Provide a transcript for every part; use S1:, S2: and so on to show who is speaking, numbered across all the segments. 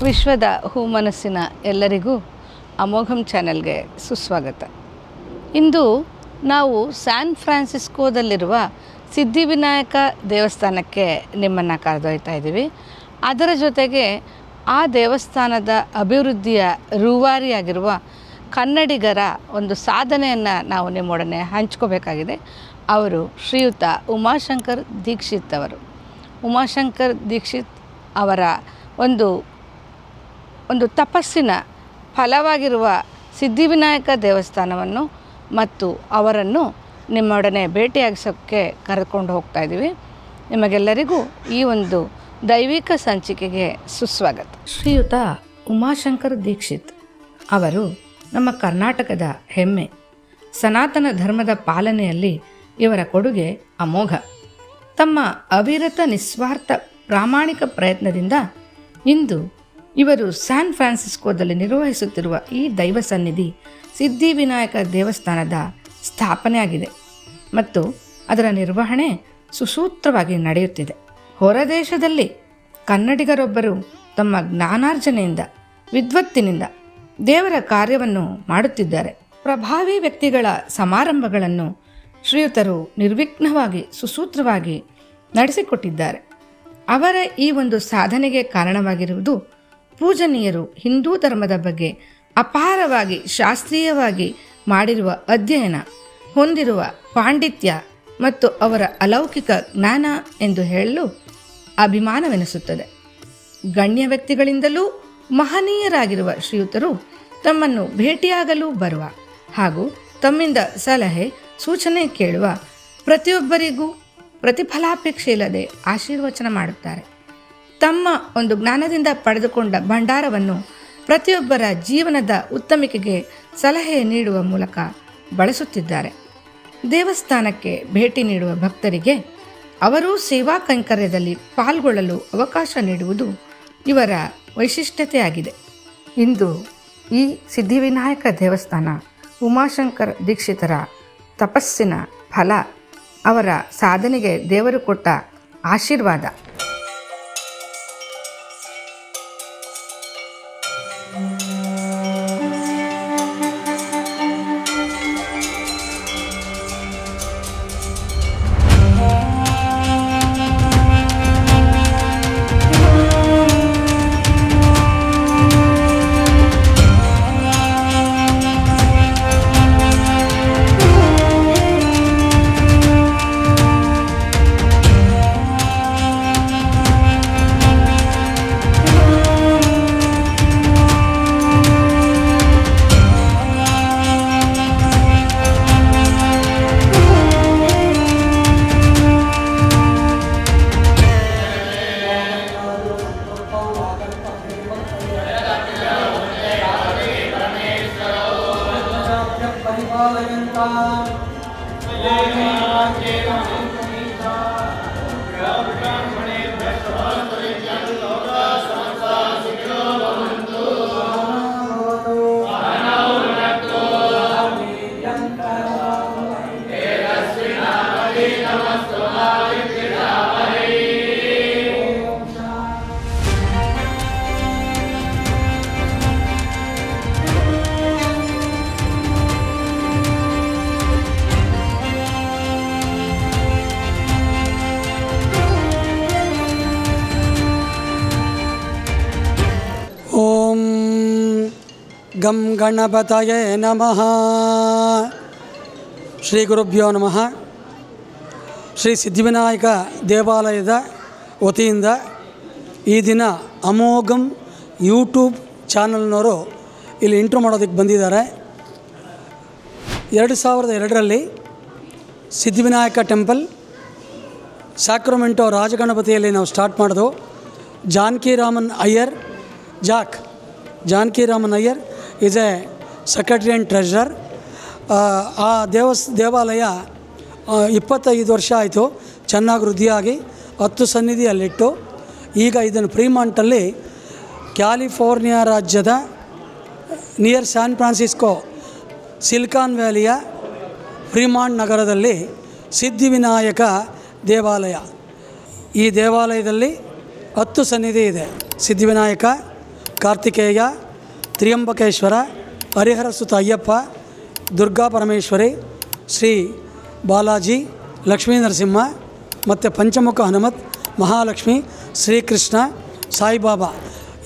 S1: ವಿಶ್ವದ ಹೂಮನಸ್ಸಿನ ಎಲ್ಲರಿಗೂ ಅಮೋಘಂ ಚಾನೆಲ್ಗೆ ಸುಸ್ವಾಗತ. ಇಂದು ನಾವು ಸ್ಯಾನ್ ಫ್ರಾನ್ಸಿಸ್ಕೋದಲ್ಲಿರುವ ಸಿದ್ಧಿವಿನಾಯಕ ದೇವಸ್ಥಾನಕ್ಕೆ ನಿಮ್ಮನ್ನು ಕರೆದೊಯ್ತಾ ಇದ್ದೀವಿ. ಅದರ ಜೊತೆಗೆ ಆ ದೇವಸ್ಥಾನದ ಅಭಿವೃದ್ಧಿಯ ರೂವಾರಿಯಾಗಿರುವ ಕನ್ನಡಿಗರ ಒಂದು ಸಾಧನೆಯನ್ನು ನಾವು ನಿಮ್ಮೊಡನೆ ಹಂಚ್ಕೋಬೇಕಾಗಿದೆ. ಅವರು ಶ್ರೀಯುತ ಉಮಾಶಂಕರ್ ದೀಕ್ಷಿತ್ ಅವರು. ಉಮಾಶಂಕರ್ ದೀಕ್ಷಿತ್ ಅವರ ಒಂದು ತಪಸ್ಸಿನ ಫಲವಾಗಿರುವ ಸಿದ್ಧಿವಿನಾಯಕ ದೇವಸ್ಥಾನವನ್ನು ಮತ್ತು ಅವರನ್ನು ನಿಮ್ಮೊಡನೆ ಭೇಟಿಯಾಗಿಸೋಕ್ಕೆ ಕರೆದುಕೊಂಡು ಹೋಗ್ತಾ ಇದ್ದೀವಿ. ನಿಮಗೆಲ್ಲರಿಗೂ ಈ ಒಂದು ದೈವಿಕ ಸಂಚಿಕೆಗೆ ಸುಸ್ವಾಗತ. ಶ್ರೀಯುತ ಉಮಾಶಂಕರ್ ದೀಕ್ಷಿತ್ ಅವರು ನಮ್ಮ ಕರ್ನಾಟಕದ ಹೆಮ್ಮೆ. ಸನಾತನ ಧರ್ಮದ ಪಾಲನೆಯಲ್ಲಿ ಇವರ ಕೊಡುಗೆ ಅಮೋಘ. ತಮ್ಮ ಅವಿರತ ನಿಸ್ವಾರ್ಥ ಪ್ರಾಮಾಣಿಕ ಪ್ರಯತ್ನದಿಂದ ಇಂದು ಇವರು ಸ್ಯಾನ್ ಫ್ರಾನ್ಸಿಸ್ಕೋದಲ್ಲಿ ನಿರ್ವಹಿಸುತ್ತಿರುವ ಈ ದೈವ ಸನ್ನಿಧಿ ಸಿದ್ಧಿವಿನಾಯಕ ದೇವಸ್ಥಾನದ ಸ್ಥಾಪನೆ ಆಗಿದೆ ಮತ್ತು ಅದರ ನಿರ್ವಹಣೆ ಸುಸೂತ್ರವಾಗಿ ನಡೆಯುತ್ತಿದೆ. ಹೊರದೇಶದಲ್ಲಿ ಕನ್ನಡಿಗರೊಬ್ಬರು ತಮ್ಮ ಜ್ಞಾನಾರ್ಜನೆಯಿಂದ ವಿದ್ವತ್ತಿನಿಂದ ದೇವರ ಕಾರ್ಯವನ್ನು ಮಾಡುತ್ತಿದ್ದಾರೆ. ಪ್ರಭಾವಿ ವ್ಯಕ್ತಿಗಳ ಸಮಾರಂಭಗಳನ್ನು ಶ್ರೀಯುತರು ನಿರ್ವಿಘ್ನವಾಗಿ ಸುಸೂತ್ರವಾಗಿ ನಡೆಸಿಕೊಟ್ಟಿದ್ದಾರೆ. ಅವರ ಈ ಒಂದು ಸಾಧನೆಗೆ ಕಾರಣವಾಗಿರುವುದು ಪೂಜನೀಯರು ಹಿಂದೂ ಧರ್ಮದ ಬಗ್ಗೆ ಅಪಾರವಾಗಿ ಶಾಸ್ತ್ರೀಯವಾಗಿ ಮಾಡಿರುವ ಅಧ್ಯಯನ, ಹೊಂದಿರುವ ಪಾಂಡಿತ್ಯ ಮತ್ತು ಅವರ ಅಲೌಕಿಕ ಜ್ಞಾನ ಎಂದು ಹೇಳಲು ಅಭಿಮಾನವೆನಿಸುತ್ತದೆ. ಗಣ್ಯ ವ್ಯಕ್ತಿಗಳಿಂದಲೂ ಮಹನೀಯರಾಗಿರುವ ಶ್ರೀಯುತರು ತಮ್ಮನ್ನು ಭೇಟಿಯಾಗಲು ಬರುವ ಹಾಗೂ ತಮ್ಮಿಂದ ಸಲಹೆ ಸೂಚನೆ ಕೇಳುವ ಪ್ರತಿಯೊಬ್ಬರಿಗೂ ಪ್ರತಿಫಲಾಪೇಕ್ಷೆ ಇಲ್ಲದೆ ಆಶೀರ್ವಚನ ಮಾಡುತ್ತಾರೆ. ತಮ್ಮ ಒಂದು ಜ್ಞಾನದಿಂದ ಪಡೆದುಕೊಂಡ ಭಂಡಾರವನ್ನು ಪ್ರತಿಯೊಬ್ಬರ ಜೀವನದ ಉತ್ತಮಿಕೆಗೆ ಸಲಹೆ ನೀಡುವ ಮೂಲಕ ಬಳಸುತ್ತಿದ್ದಾರೆ. ದೇವಸ್ಥಾನಕ್ಕೆ ಭೇಟಿ ನೀಡುವ ಭಕ್ತರಿಗೆ ಅವರೂ ಸೇವಾ ಕೈಂಕರ್ಯದಲ್ಲಿ ಪಾಲ್ಗೊಳ್ಳಲು ಅವಕಾಶ ನೀಡುವುದು ಇವರ ವೈಶಿಷ್ಟ್ಯತೆಯಾಗಿದೆ. ಇಂದು ಈ ಸಿದ್ಧಿವಿನಾಯಕ ದೇವಸ್ಥಾನ ಉಮಾಶಂಕರ್ ದೀಕ್ಷಿತರ ತಪಸ್ಸಿನ ಫಲ, ಅವರ ಸಾಧನೆಗೆ ದೇವರು ಕೊಟ್ಟ ಆಶೀರ್ವಾದ.
S2: ಗಂ ಗಣಪತಯೇ ನಮಃ. ಶ್ರೀ ಗುರುಭ್ಯೋ ನಮಃ. ಶ್ರೀ ಸಿದ್ಧಿವಿನಾಯಕ ದೇವಾಲಯದ ವತಿಯಿಂದ ಈ ದಿನ ಅಮೋಘಂ ಯೂಟ್ಯೂಬ್ ಚಾನಲ್ನವರು ಇಲ್ಲಿ ಇಂಟ್ರೋ ಮಾಡೋದಕ್ಕೆ ಬಂದಿದ್ದಾರೆ. 2002ರಲ್ಲಿ ಸಿದ್ಧಿವಿನಾಯಕ ಟೆಂಪಲ್ ಸ್ಯಾಕ್ರಮೆಂಟೋ ರಾಜಗಣಪತಿಯಲ್ಲಿ ನಾವು ಸ್ಟಾರ್ಟ್ ಮಾಡಿದೆವು. Janaki Raman Iyer is A secretary and treasurer. ಆ ದೇವಾಲಯ 25 ವರ್ಷ ಆಯಿತು ಚೆನ್ನಾಗಿ ವೃದ್ಧಿಯಾಗಿ 10 ಸನ್ನಿಧಿ ಅಲ್ಲಿಟ್ಟು ಈಗ ಇದನ್ನು ಫ್ರೀಮಾಂಟಲ್ಲಿ ಕ್ಯಾಲಿಫೋರ್ನಿಯಾ ರಾಜ್ಯದ ನಿಯರ್ ಸ್ಯಾನ್ ಫ್ರಾನ್ಸಿಸ್ಕೋ ಸಿಲಿಕಾನ್ ವ್ಯಾಲಿಯ ಫ್ರೀಮಾಂಟ್ ನಗರದಲ್ಲಿ ಸಿದ್ಧಿವಿನಾಯಕ ದೇವಾಲಯ. ಈ ದೇವಾಲಯದಲ್ಲಿ 10 ಸನ್ನಿಧಿ ಇದೆ. ಸಿದ್ಧಿವಿನಾಯಕ, ಕಾರ್ತಿಕೇಯ, ತ್ರಿಯಂಬಕೇಶ್ವರ, ಹರಿಹರ ಸುತ ಅಯ್ಯಪ್ಪ, ದುರ್ಗಾ ಪರಮೇಶ್ವರಿ, ಶ್ರೀ ಬಾಲಾಜಿ, ಲಕ್ಷ್ಮೀ ನರಸಿಂಹ ಮತ್ತು ಪಂಚಮುಖ ಹನುಮತ್, ಮಹಾಲಕ್ಷ್ಮಿ, ಶ್ರೀಕೃಷ್ಣ, ಸಾಯಿಬಾಬಾ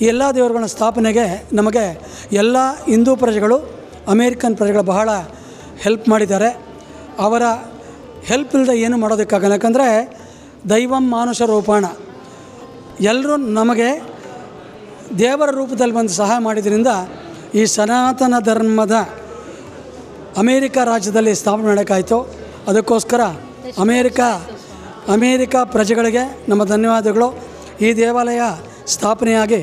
S2: ಈ ಎಲ್ಲ ದೇವರುಗಳ ಸ್ಥಾಪನೆಗೆ ನಮಗೆ ಎಲ್ಲ ಹಿಂದೂ ಪ್ರಜೆಗಳು, ಅಮೇರಿಕನ್ ಪ್ರಜೆಗಳು ಬಹಳ ಹೆಲ್ಪ್ ಮಾಡಿದ್ದಾರೆ. ಅವರ ಹೆಲ್ಪ್ ಇಲ್ಲದೆ ಏನು ಮಾಡೋದಕ್ಕಾಗಲ್ಲ. ಯಾಕಂದರೆ ದೈವಂ ಮಾನುಷ ರೂಪಾಣ, ಎಲ್ಲರೂ ನಮಗೆ ದೇವರ ರೂಪದಲ್ಲಿ ಬಂದು ಸಹಾಯ ಮಾಡಿದ್ರಿಂದ ಈ ಸನಾತನ ಧರ್ಮದ ಅಮೇರಿಕಾ ರಾಜ್ಯದಲ್ಲಿ ಸ್ಥಾಪನೆ ಮಾಡೋಕ್ಕಾಯಿತು. ಅದಕ್ಕೋಸ್ಕರ ಅಮೇರಿಕಾ ಪ್ರಜೆಗಳಿಗೆ ನಮ್ಮ ಧನ್ಯವಾದಗಳು. ಈ ದೇವಾಲಯ ಸ್ಥಾಪನೆಯಾಗಿ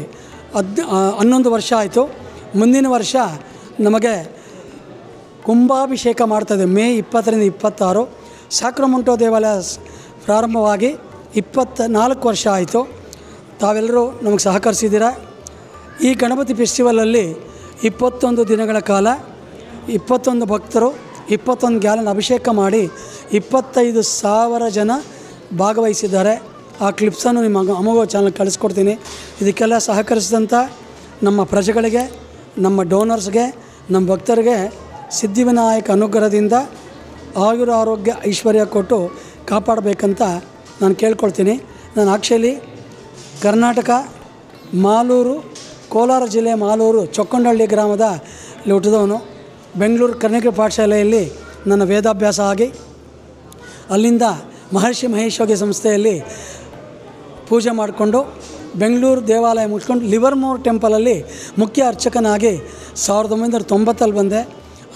S2: 11 ವರ್ಷ ಆಯಿತು. ಮುಂದಿನ ವರ್ಷ ನಮಗೆ ಕುಂಭಾಭಿಷೇಕ ಮಾಡ್ತಾಯಿದೆ. ಮೇ 20ರಿಂದ 26. ಸಾಕ್ರಮೆಂಟೋ ದೇವಾಲಯ ಪ್ರಾರಂಭವಾಗಿ 24 ವರ್ಷ ಆಯಿತು. ತಾವೆಲ್ಲರೂ ನಮಗೆ ಸಹಕರಿಸಿದ್ದೀರಾ. ಈ ಗಣಪತಿ ಫೆಸ್ಟಿವಲಲ್ಲಿ 21 ದಿನಗಳ ಕಾಲ 21 ಭಕ್ತರು 21 ಗ್ಯಾಲನ್ ಅಭಿಷೇಕ ಮಾಡಿ 25,000 ಜನ ಭಾಗವಹಿಸಿದ್ದಾರೆ. ಆ ಕ್ಲಿಪ್ಸನ್ನು ನಿಮ್ಮ ಅಮೋಘ ಚಾನಲ್ ಕಳಿಸ್ಕೊಡ್ತೀನಿ. ಇದಕ್ಕೆಲ್ಲ ಸಹಕರಿಸಿದಂಥ ನಮ್ಮ ಪ್ರಜೆಗಳಿಗೆ, ನಮ್ಮ ಡೋನರ್ಸ್ಗೆ, ನಮ್ಮ ಭಕ್ತರಿಗೆ ಸಿದ್ಧಿವಿನಾಯಕ ಅನುಗ್ರಹದಿಂದ ಆಯುರ ಆರೋಗ್ಯ ಐಶ್ವರ್ಯ ಕೊಟ್ಟು ಕಾಪಾಡಬೇಕಂತ ನಾನು ಕೇಳ್ಕೊಳ್ತೀನಿ. ನಾನು ಆ್ಯಕ್ಚುಲಿ ಕರ್ನಾಟಕ ಮಾಲೂರು, ಕೋಲಾರ ಜಿಲ್ಲೆ ಮಾಲೂರು ಚೊಕ್ಕಂಡಹಳ್ಳಿ ಗ್ರಾಮದ ಹುಟ್ಟಿದವನು. ಬೆಂಗಳೂರು ಕರ್ನಾಟಕ ಪಾಠಶಾಲೆಯಲ್ಲಿ ನನ್ನ ವೇದಾಭ್ಯಾಸ ಆಗಿ ಅಲ್ಲಿಂದ ಮಹರ್ಷಿ ಮಹೇಶ್ ಯೋಗಿ ಸಂಸ್ಥೆಯಲ್ಲಿ ಪೂಜೆ ಮಾಡಿಕೊಂಡು ಬೆಂಗಳೂರು ದೇವಾಲಯ ಮುಗಿಸ್ಕೊಂಡು ಲಿವರ್ಮೋರ್ ಟೆಂಪಲಲ್ಲಿ ಮುಖ್ಯ ಅರ್ಚಕನಾಗಿ 1990 ಬಂದೆ.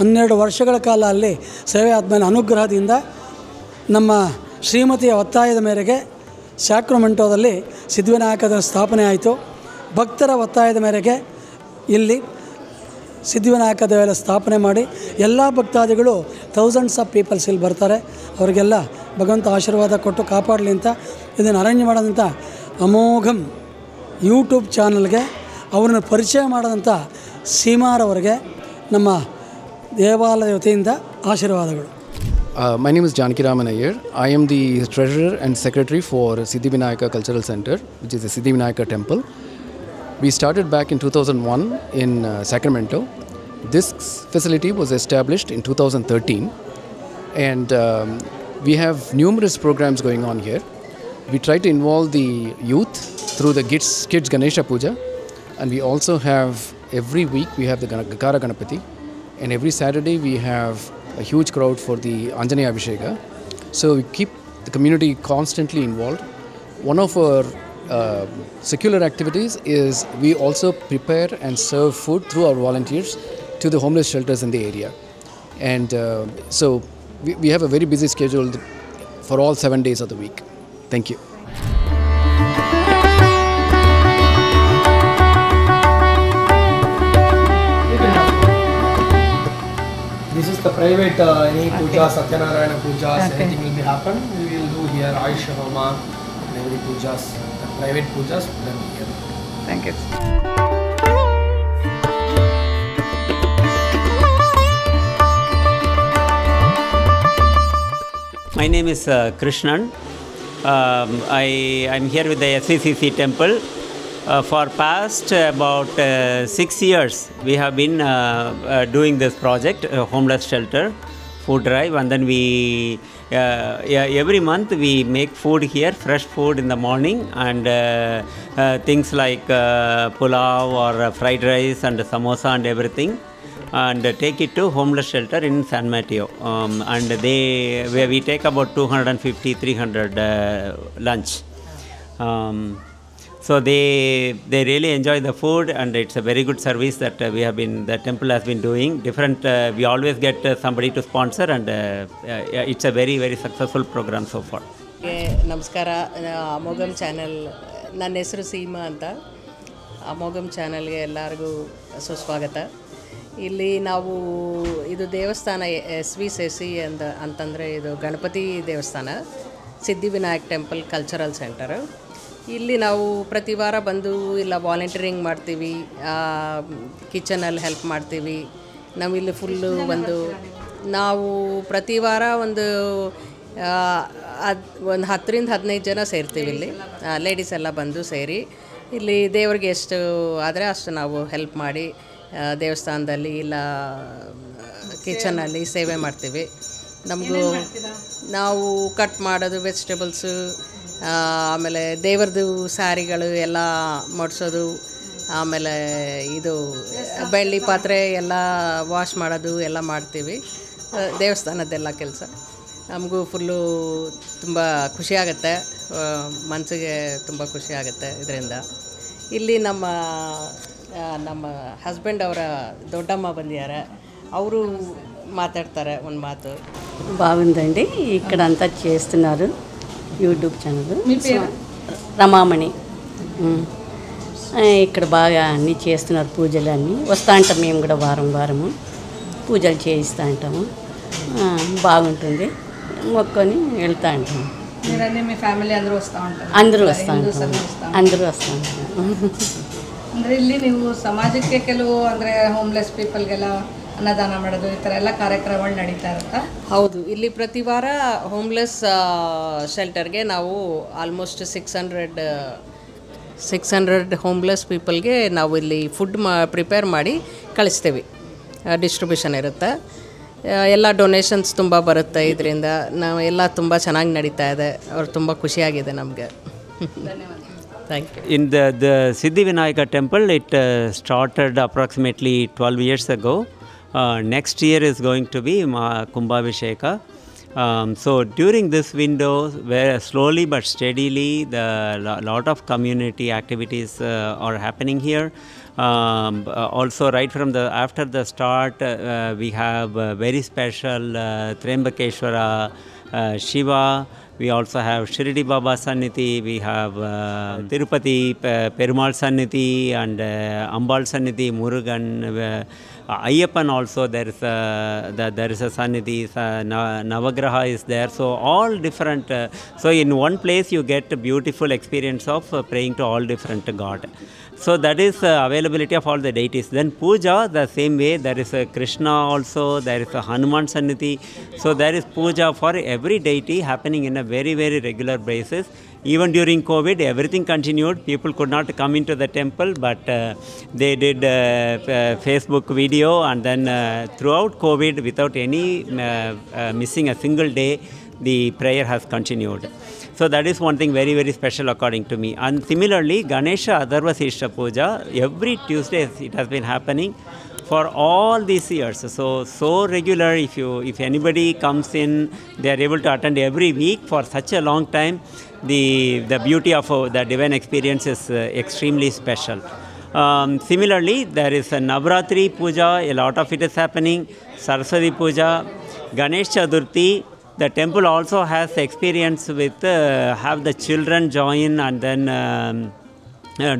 S2: 12 ವರ್ಷಗಳ ಕಾಲ ಅಲ್ಲಿ ಸೇವೆ ಆದಮೇಲೆ ಅನುಗ್ರಹದಿಂದ ನಮ್ಮ ಶ್ರೀಮತಿಯ ಒತ್ತಾಯದ ಮೇರೆಗೆ ಸ್ಯಾಕ್ರಮೆಂಟೋದಲ್ಲಿ ಸಿದ್ಧಿವಿನಾಯಕದ ಸ್ಥಾಪನೆ ಆಯಿತು. ಭಕ್ತರ ಒತ್ತಾಯದ ಮೇರೆಗೆ ಇಲ್ಲಿ ಸಿದ್ಧಿವಿನಾಯಕ ದೇವಾಲಯ ಸ್ಥಾಪನೆ ಮಾಡಿ ಎಲ್ಲ ಭಕ್ತಾದಿಗಳು ಥೌಸಂಡ್ಸ್ ಆಫ್ ಪೀಪಲ್ಸ್ ಇಲ್ಲಿ ಬರ್ತಾರೆ. ಅವರಿಗೆಲ್ಲ ಭಗವಂತ ಆಶೀರ್ವಾದ ಕೊಟ್ಟು ಕಾಪಾಡಲಿ ಅಂತ ಇದನ್ನು ಅರೇಂಜ್ ಮಾಡೋದಂಥ ಅಮೋಘಂ ಯೂಟ್ಯೂಬ್ ಚಾನಲ್ಗೆ, ಅವ್ರನ್ನ ಪರಿಚಯ ಮಾಡೋದಂಥ ಸೀಮಾರವರಿಗೆ ನಮ್ಮ ದೇವಾಲಯ ವತಿಯಿಂದ ಆಶೀರ್ವಾದಗಳು.
S3: My name is Janakiraman Iyer. I am the treasurer and secretary for Siddhivinayaka Cultural Center, which is the Siddhivinayaka temple. We started back in 2001 in Sacramento. This facility was established in 2013, and we have numerous programs going on here. We try to involve the youth through the kids Ganesha Puja, and we also have every week we have the Gakara Ganapati, and every Saturday we have a huge crowd for the Anjaneya Abhisheka. So we keep the community constantly involved. One of our secular activities is we also prepare and serve food through our volunteers to the homeless shelters in the area. And so we have a very busy schedule for all 7 days of the week. Thank you.
S4: This is the private any puja, Satyanarayana pujas, anything will be happen. We will do here Ayush Homa and every pujas, the private pujas done here.
S1: Thank you.
S5: My name is Krishnan. I'm here with the SVCC temple. For past about 6 years, we have been doing this project, homeless shelter, food drive, and then we every month we make food here, fresh food in the morning, and things like pulao or fried rice and samosa and everything, and take it to homeless shelter in San Mateo. And we take about 250-300 lunch. So they really enjoy the food, and it's a very good service that the temple has been doing. We always get somebody to sponsor, and it's a very, very successful program so far.
S6: ನಮಸ್ಕಾರ. ಅಮೋಘಂ channel, ನನ್ನ ಹೆಸರು ಸೀಮಾ ಅಂತ. ಅಮೋಘಂ ಚಾನೆಲ್ಗೆ ಎಲ್ಲರಿಗೂ ಸುಸ್ವಾಗತ. ಇಲ್ಲಿ ನಾವು ಇದು ದೇವಸ್ಥಾನ SVCC ಅಂತಂದರೆ ಇದು ಗಣಪತಿ ದೇವಸ್ಥಾನ, ಸಿದ್ಧಿವಿನಾಯಕ್ ಟೆಂಪಲ್ ಕಲ್ಚರಲ್ ಸೆಂಟರ್. ಇಲ್ಲಿ ನಾವು ಪ್ರತಿ ವಾರ ಬಂದು ಇಲ್ಲ ವಾಲಂಟಿಯರಿಂಗ್ ಮಾಡ್ತೀವಿ, ಕಿಚನಲ್ಲಿ ಹೆಲ್ಪ್ ಮಾಡ್ತೀವಿ. ನಾವಿಲ್ಲಿ ಫುಲ್ಲು ನಾವು ಪ್ರತಿ ವಾರ ಒಂದು 10ರಿಂದ 15 ಜನ ಸೇರ್ತೀವಿ ಇಲ್ಲಿ, ಲೇಡೀಸ್ ಎಲ್ಲ ಬಂದು ಸೇರಿ. ಇಲ್ಲಿ ದೇವ್ರಿಗೆ ಎಷ್ಟು ಆದರೆ ಅಷ್ಟು ನಾವು ಹೆಲ್ಪ್ ಮಾಡಿ ದೇವಸ್ಥಾನದಲ್ಲಿ ಇಲ್ಲ ಕಿಚನಲ್ಲಿ ಸೇವೆ ಮಾಡ್ತೀವಿ. ನಮಗೂ ನಾವು ಕಟ್ ಮಾಡೋದು ವೆಜಿಟೇಬಲ್ಸು, ಆಮೇಲೆ ದೇವ್ರದ್ದು ಸ್ಯಾರಿಗಳು ಎಲ್ಲ ಮಡಿಸೋದು, ಆಮೇಲೆ ಇದು ಬೆಳ್ಳಿ ಪಾತ್ರೆ ಎಲ್ಲ ವಾಶ್ ಮಾಡೋದು ಎಲ್ಲ ಮಾಡ್ತೀವಿ. ದೇವಸ್ಥಾನದ್ದೆಲ್ಲ ಕೆಲಸ ನಮಗೂ ಫುಲ್ಲು ತುಂಬ ಖುಷಿಯಾಗತ್ತೆ, ಮನಸ್ಸಿಗೆ ತುಂಬ ಖುಷಿಯಾಗುತ್ತೆ ಇದರಿಂದ. ಇಲ್ಲಿ ನಮ್ಮ ಹಸ್ಬೆಂಡ್ ಅವರ ದೊಡ್ಡಮ್ಮ ಬಂದಿದ್ದಾರೆ, ಅವರು మాట్లాడతారా ಒಂದು మాతో.
S7: బాగుందండి. ఇక్కడ అంతా చేస్తున్నారు యూట్యూబ్ ఛానల్. మీ పేరు? రమామణి. ఇక్కడ బాగా అన్నీ చేస్తున్నారు, పూజలు అన్నీ. వస్తూ ఉంటాం మేము కూడా వారం వారము పూజలు చేయిస్తూ ఉంటాము. బాగుంటుంది, మొక్కొని వెళ్తూ ఉంటాము.
S1: మీ ఫ్యామిలీ అందరూ వస్తూ ఉంటారు?
S7: అందరూ వస్తూ ఉంటాము, అందరూ వస్తూ ఉంటాము.
S1: ಅಂದರೆ ಇಲ್ಲಿ ನೀವು ಸಮಾಜಕ್ಕೆ ಕೆಲವು ಅಂದರೆ ಹೋಮ್ಲೆಸ್ ಪೀಪಲ್ಗೆಲ್ಲ ಅನ್ನದಾನ ಮಾಡೋದು ಈ ಥರ ಎಲ್ಲ ಕಾರ್ಯಕ್ರಮಗಳು ನಡೀತಾ ಇರುತ್ತಾ?
S6: ಹೌದು, ಇಲ್ಲಿ ಪ್ರತಿ ವಾರ ಹೋಮ್ಲೆಸ್ ಶೆಲ್ಟರ್ಗೆ ನಾವು ಆಲ್ಮೋಸ್ಟ್ 600 ಹೋಮ್ಲೆಸ್ ಪೀಪಲ್ಗೆ ನಾವು ಇಲ್ಲಿ ಫುಡ್ ಪ್ರಿಪೇರ್ ಮಾಡಿ ಕಳಿಸ್ತೇವೆ. ಡಿಸ್ಟ್ರಿಬ್ಯೂಷನ್ ಇರುತ್ತೆ, ಎಲ್ಲ ಡೊನೇಷನ್ಸ್ ತುಂಬ ಬರುತ್ತೆ. ಇದರಿಂದ ನಾವು ಎಲ್ಲ ತುಂಬ ಚೆನ್ನಾಗಿ ನಡೀತಾ ಇದೆ, ಅವ್ರು ತುಂಬ ಖುಷಿಯಾಗಿದೆ ನಮಗೆ. Thank you.
S5: In the Siddhivinayaka temple, it started approximately 12 years ago. Next year is going to be Kumbhabhisheka. So during this window, where slowly but steadily the lot of community activities are happening here. Also right from after the start, we have very special Triambakeshwara Shiva. We also have Shirdi Baba Sannidhi, we have Tirupati Perumal Sannidhi and Ambal Sannidhi, Murugan, Ayyappan also there is a Sannidhi, Navagraha is there. So all different, so in one place you get a beautiful experience of praying to all different God. So that is availability of all the deities. Then puja, the same way, there is a Krishna also, there is a Hanuman Sannidhi. So there is puja for every deity happening in a very, very regular basis. Even during COVID, everything continued. People could not come into the temple, but they did Facebook video, and then throughout COVID, without any missing a single day, the prayer has continued. So that is one thing very, very special according to me. And similarly, Ganesha Adharvasishta Puja, every Tuesday it has been happening for all these years. So regular, if anybody comes in, they are able to attend every week for such a long time. The beauty of the divine experience is extremely special. Similarly, there is a Navratri Puja, a lot of it is happening, Saraswati Puja, Ganesh Chaturthi. The temple also has experience with have the children join and then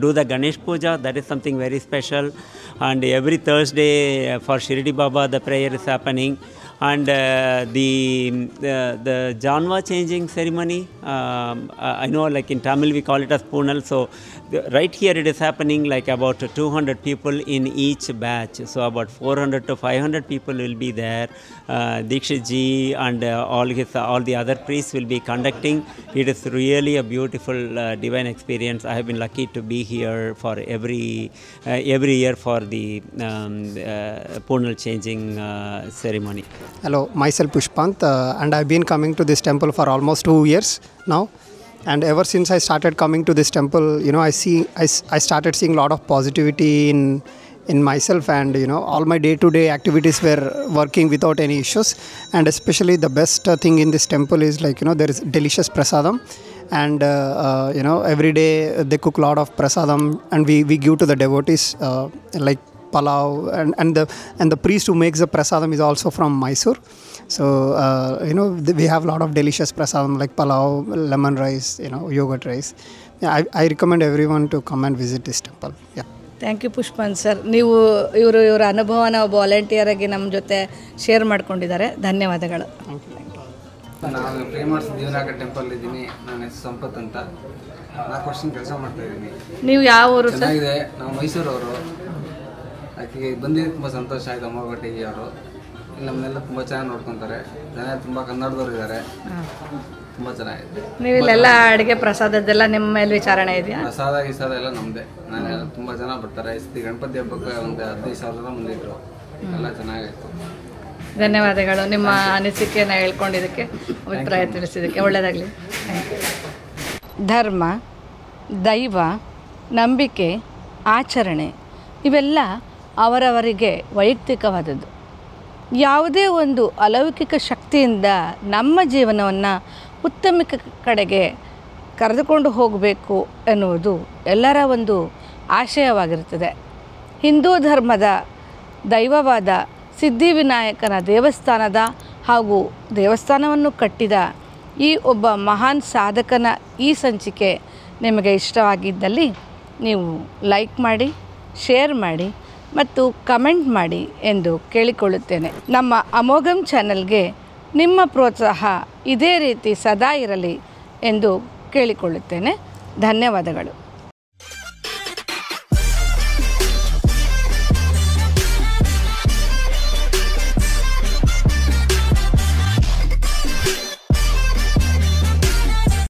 S5: do the Ganesh Puja. That is something very special. And every Thursday for Shirdi Baba the prayer is happening. And the Janva changing ceremony, I know like in Tamil we call it as Poonal. So right here it is happening like about 200 people in each batch. So about 400 to 500 people will be there. Dikshit ji and all the other priests will be conducting. It is really a beautiful divine experience. I have been lucky to be here for every year for the Poonal changing ceremony.
S8: Hello, myself Pushpant, and I've been coming to this temple for almost 2 years now. And ever since I started coming to this temple, you know, I started seeing a lot of positivity in myself, and you know, all my day-to-day activities were working without any issues. And especially the best thing in this temple is like, you know, there is delicious prasadam, and you know, every day they cook a lot of prasadam, and we give to the devotees like palav, and the priest who makes the prasadam is also from Mysore. So you know, we have a lot of delicious prasadam like palav, lemon rice, you know, yogurt rice. I recommend everyone to come and visit this temple. Yeah.
S1: Thank you Pushpanth sir. ನೀವು ಇವರ ಅನುಭವನ volunteer ಆಗಿ ನಮ್ಮ ಜೊತೆ share ಮಾಡ್ಕೊಂಡಿದ್ದಾರೆ. ಧನ್ಯವಾದಗಳು.
S9: ನಾನು ಪ್ರೇಮರ್ Siddhivinayak temple ಇದ್ದೀನಿ. ನನ್ನ ಹೆಸರು ಸಂಪತ್ ಅಂತ. 4 ವರ್ಷ ಕೆಲಸ ಮಾಡ್ತಾ ಇದ್ದೀನಿ.
S1: ನೀವು ಯಾವ ಊರು ಸರ್?
S9: ಚೆನ್ನಾಗಿದೆ. ನಾವು ಮೈಸೂರವರು. ಆಕೆಗೆ ಬಂದಿದ್ದು ತುಂಬ ಸಂತೋಷ ಆಯಿತು. ಅಮ್ಮ ಭಟ್ಟಿಗೆ ಅವರು ನಮ್ಮನ್ನೆಲ್ಲ ತುಂಬ ಚೆನ್ನಾಗಿ ನೋಡ್ಕೊತಾರೆ. ಜನ ತುಂಬ ಕನ್ನಡದವ್ರು ಇದ್ದಾರೆ. ತುಂಬ ಚೆನ್ನಾಗಿದೆ.
S1: ನೀವು ಇಲ್ಲೆಲ್ಲ ಅಡುಗೆ ಪ್ರಸಾದದ್ದೆಲ್ಲ ನಿಮ್ಮ ಮೇಲೆ ವಿಚಾರಣೆ ಇದೆಯಾ?
S9: ಪ್ರಸಾದ ಗಿಸಾದ ಎಲ್ಲ ನಮ್ಮದೇ. ನಾನು ತುಂಬ ಜನ ಬರ್ತಾರೆ. ಗಣಪತಿ ಹಬ್ಬಕ್ಕೆ ಒಂದು 15,000 ಮುಂದಿದ್ರು. ಎಲ್ಲ ಚೆನ್ನಾಗಾಯಿತು.
S1: ಧನ್ಯವಾದಗಳು ನಿಮ್ಮ ಅನಿಸಿಕೆಯನ್ನು ಹೇಳ್ಕೊಂಡಿದ್ದಕ್ಕೆ, ಅಭಿಪ್ರಾಯ ತಿಳಿಸಿದ್ದಕ್ಕೆ. ಒಳ್ಳೆಯದಾಗಲಿ. ಧರ್ಮ, ದೈವ, ನಂಬಿಕೆ, ಆಚರಣೆ ಇವೆಲ್ಲ ಅವರವರಿಗೆ ವೈಯಕ್ತಿಕವಾದದ್ದು. ಯಾವುದೇ ಒಂದು ಅಲೌಕಿಕ ಶಕ್ತಿಯಿಂದ ನಮ್ಮ ಜೀವನವನ್ನು ಉತ್ತಮ ಕಡೆಗೆ ಕರೆದುಕೊಂಡು ಹೋಗಬೇಕು ಎನ್ನುವುದು ಎಲ್ಲರ ಒಂದು ಆಶಯವಾಗಿರುತ್ತದೆ. ಹಿಂದೂ ಧರ್ಮದ ದೈವವಾದ ಸಿದ್ಧಿವಿನಾಯಕನ ದೇವಸ್ಥಾನದ ಹಾಗೂ ದೇವಸ್ಥಾನವನ್ನು ಕಟ್ಟಿದ ಈ ಒಬ್ಬ ಮಹಾನ್ ಸಾಧಕನ ಈ ಸಂಚಿಕೆ ನಿಮಗೆ ಇಷ್ಟವಾಗಿದ್ದಲ್ಲಿ ನೀವು ಲೈಕ್ ಮಾಡಿ, ಶೇರ್ ಮಾಡಿ ಮತ್ತು ಕಮೆಂಟ್ ಮಾಡಿ ಎಂದು ಕೇಳಿಕೊಳ್ಳುತ್ತೇನೆ. ನಮ್ಮ ಅಮೋಘಂ ಚಾನೆಲ್ಗೆ ನಿಮ್ಮ ಪ್ರೋತ್ಸಾಹ ಇದೇ ರೀತಿ ಸದಾ ಇರಲಿ ಎಂದು ಕೇಳಿಕೊಳ್ಳುತ್ತೇನೆ. ಧನ್ಯವಾದಗಳು.